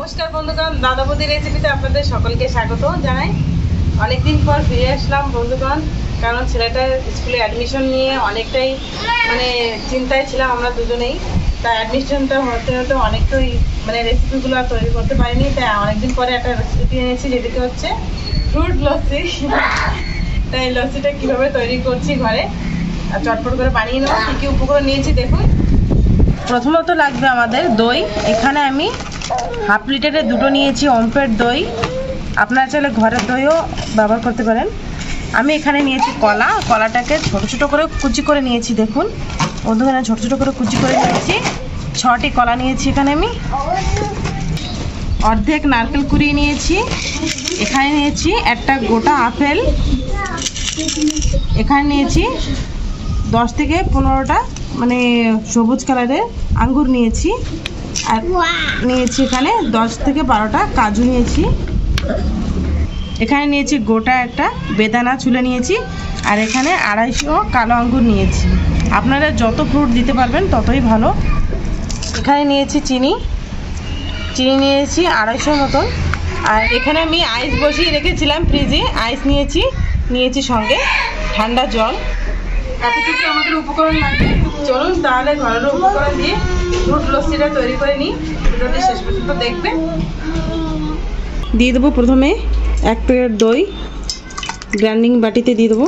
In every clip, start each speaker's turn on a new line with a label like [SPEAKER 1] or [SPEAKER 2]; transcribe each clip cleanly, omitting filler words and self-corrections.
[SPEAKER 1] নমস্কার বন্ধুগণ, দাদা বৌদি রেসিপিতে আপনাদের সকলকে স্বাগত জানাই। অনেকদিন পর ফিরে আসলাম বন্ধুগণ, কারণ ছেলেটার স্কুলে অ্যাডমিশন নিয়ে অনেকটাই চিন্তায় ছিলাম আমরা দুজনেই। তাই অ্যাডমিশনটা হতে হতে অনেকটাই রেসিপিগুলো আর তৈরি করতে পারিনি। তাই অনেকদিন পরে একটা রেসিপি এনেছি, যেটিকে হচ্ছে ফ্রুট লস্যি। তাই লস্যিটা কীভাবে তৈরি করছি ঘরে আর চটপট করে বানিয়ে নেবো। কী কী উপকরণ নিয়েছি দেখুন। প্রথমত লাগবে আমাদের দই। এখানে আমি হাফ লিটারের দুটো নিয়েছি ওমফেড দই। আপনারা চাইলে ঘরের দইও ব্যবহার করতে পারেন। আমি এখানে নিয়েছি কলাটাকে ছোটো ছোটো করে কুচি করে নিয়েছি। দেখুন বন্ধুরা, ছোটো ছোটো করে কুচি করে নিয়েছি। 6টি কলা নিয়েছি এখানে আমি। অর্ধেক নারকেল কুড়িয়ে নিয়েছি। এখানে নিয়েছি একটা গোটা আপেল। এখানে নিয়েছি 10 থেকে 15টা সবুজ কালারের আঙ্গুর নিয়েছি। আর নিয়েছি এখানে 10 থেকে 12টা কাজু নিয়েছি। এখানে নিয়েছি গোটা একটা বেদানা চুলে নিয়েছি। আর এখানে 250 কালো আঙ্গুর নিয়েছি। আপনারা যত ফ্রুট দিতে পারবেন ততই ভালো। এখানে নিয়েছি চিনি নিয়েছি 250 মতন। আর এখানে আমি আইস বসিয়ে রেখেছিলাম ফ্রিজে, আইস নিয়েছি সঙ্গে ঠান্ডা জল। এতটুকু আমাদের উপকরণ লাগবে। চলুন তাহলে ঘরের উপকরণ দিয়ে ফ্রুট লস্যিটা তৈরি করে নিই। ভিডিওটি শেষ পর্যন্ত দেখবেন। দিয়ে দেবো প্রথমে 1 প্যাকেট দই গ্রাইন্ডিং বাটিতে দিয়ে দেবো।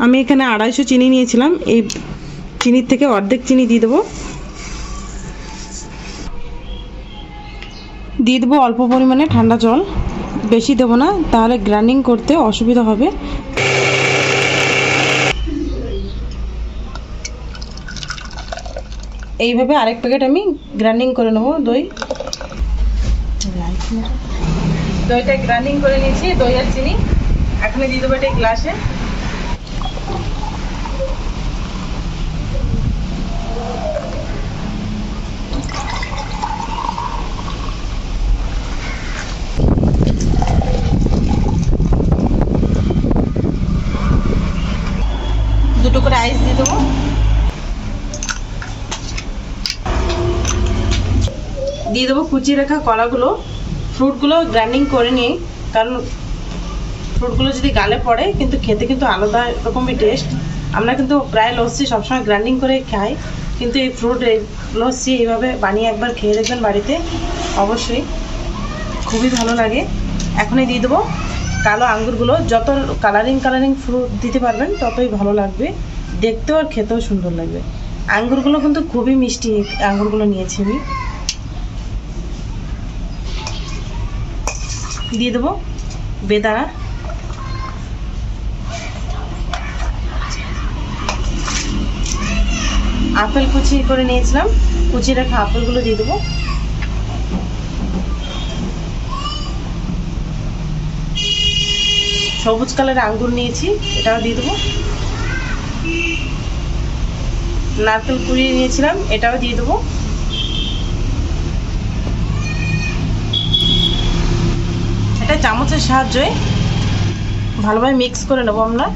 [SPEAKER 1] আমি এখানে 250 চিনি নিয়েছিলাম, এই চিনির থেকে অর্ধেক চিনি দিয়ে দেবো। দিয়ে দেবো অল্প পরিমাণে ঠান্ডা জল, বেশি দেবো না, তাহলে গ্রাইন্ডিং করতে অসুবিধা হবে। এইভাবে আরেক প্যাকেট আমি গ্রাইন্ডিং করে নেবো দইটা গ্রাইন্ডিং করে নিয়েছি, দই আর চিনি। এখন দিয়ে দেবো এটা গ্লাসে। দুটো করে আইস দিয়ে দেবো। দিয়ে দেবো কুচিয়ে রাখা কলাগুলো। ফ্রুটগুলো গ্রাইন্ডিং করে নিই, কারণ ফ্রুটগুলো যদি গালে পড়ে কিন্তু খেতে কিন্তু আলাদা রকমের টেস্ট। আমরা কিন্তু প্রায় লস্যি সবসময় গ্রাইন্ডিং করে খাই, কিন্তু এই লস্যি এইভাবে বানিয়ে একবার খেয়ে দেখবেন বাড়িতে, অবশ্যই খুবই ভালো লাগে। এখনই দিয়ে দেবো কালো আঙ্গুরগুলো। যত কালারিং ফ্রুট দিতে পারবেন ততই ভালো লাগবে, দেখতেও আর খেতেও সুন্দর লাগবে। আঙ্গুরগুলো কিন্তু খুবই মিষ্টি আঙ্গুরগুলো নিয়েছি আমি। দিয়ে দেবো বেদানা। আপেল কুচি করে নিয়েছিলাম, কুচি রাখা আপেলগুলো দিয়ে দেবো। সবুজ কালারের আঙ্গুর নিয়েছি, এটাও দিয়ে দেবো। নারকেল কুড়িয়ে নিয়েছিলাম, এটাও দিয়ে দেবো। এটা চামচের সাহায্যে ভালোভাবে মিক্স করে নেবো আমরা।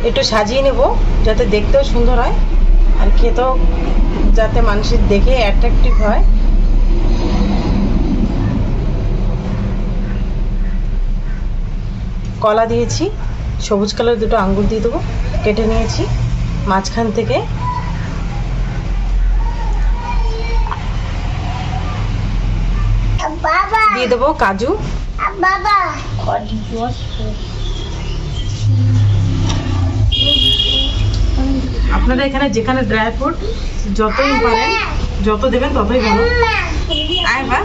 [SPEAKER 1] একটু সাজিয়ে নেব যাতে দেখতেও সুন্দর হয় আর খেতেও যাতে মানুষের দেখে অ্যাট্রাকটিভ হয়। কলা দিয়েছি, সবুজ কালার দুটো আঙ্গুর দিয়ে দেবো, কেটে নিয়েছি মাঝখান থেকে। দিয়ে দেবো কাজু। আপনারা এখানে যেখানে ড্রাই ফ্রুট যতই পারেন, যত দেবেন ততই ভালো। আয় বা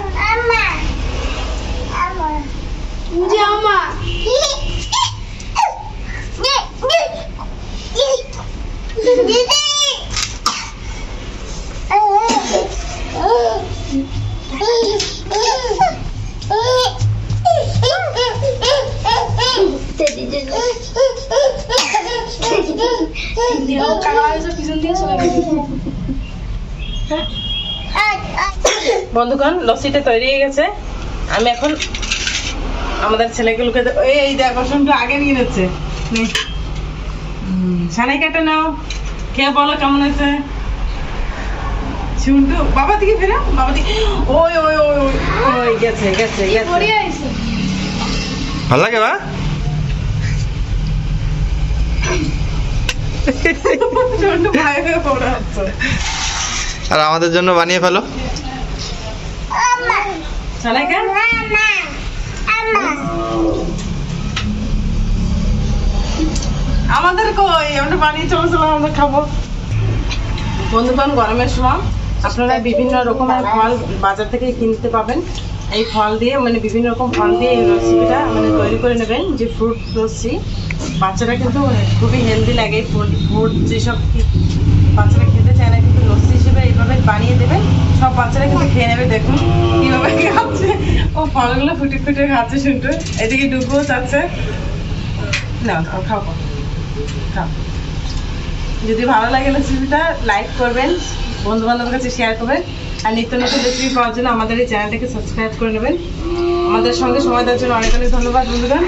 [SPEAKER 1] বন্ধুগণ, লস্যিটা তৈরি হয়ে গেছে। আমি এখন আমাদের ছেলেগুলোকে এই দেখো শুনটু আগে নিয়ে নিচ্ছে। সানাই কেটে নাও, খেয়ে বলো কেমন হয়েছে। শুনটু বাবা দিকে ফেরা, বাবা দিকে। ওই ওই ওই ওই গেছে গেছে গেছে।
[SPEAKER 2] ভালো লাগে বা?
[SPEAKER 1] শুনটু ভয় হয়ে পড়ে যাচ্ছে।
[SPEAKER 2] আর আমাদের জন্য বানিয়ে ফেলো।
[SPEAKER 1] সানাই কে আমাদের কই, আমরা বানিয়ে চলে চলো, আমরা খাবো। বন্ধুগণ, গরমের সময় আপনারা বিভিন্ন রকমের ফল বাজার থেকে কিনতে পাবেন। এই ফল দিয়ে মানে বিভিন্ন রকম ফল দিয়ে এই রেসিপিটা মানে তৈরি করে নেবেন, যে ফ্রুট লস্যি। বাচ্চারা কিন্তু খুবই হেলদি লাগে। ফ্রুট যেসব বাচ্চারা খেতে চায় না, কিন্তু লস্যি হিসেবে এইভাবে বানিয়ে দেবেন, সব বাচ্চারা কিন্তু খেয়ে নেবে। দেখুন কীভাবে খাচ্ছে, ও ফলগুলো ফুটে ফুটে খাচ্ছে। শুনতে এদিকে ডুবুও চাচ্ছে। না খাও খাও খাও। যদি ভালো লাগে রেসিপিটা লাইক করবেন, বন্ধু বান্ধবের কাছে শেয়ার করবেন, আর নিত্য নতুন রেসিপি পাওয়ার জন্য আমাদের এই চ্যানেলটাকে সাবস্ক্রাইব করে নেবেন। আমাদের সঙ্গে সময় দেওয়ার জন্য অনেক অনেক ধন্যবাদ বন্ধুগণ।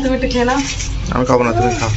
[SPEAKER 1] তুমি একটু খেয়ে নাও।
[SPEAKER 2] আমি খাবো না, তুমি খাও।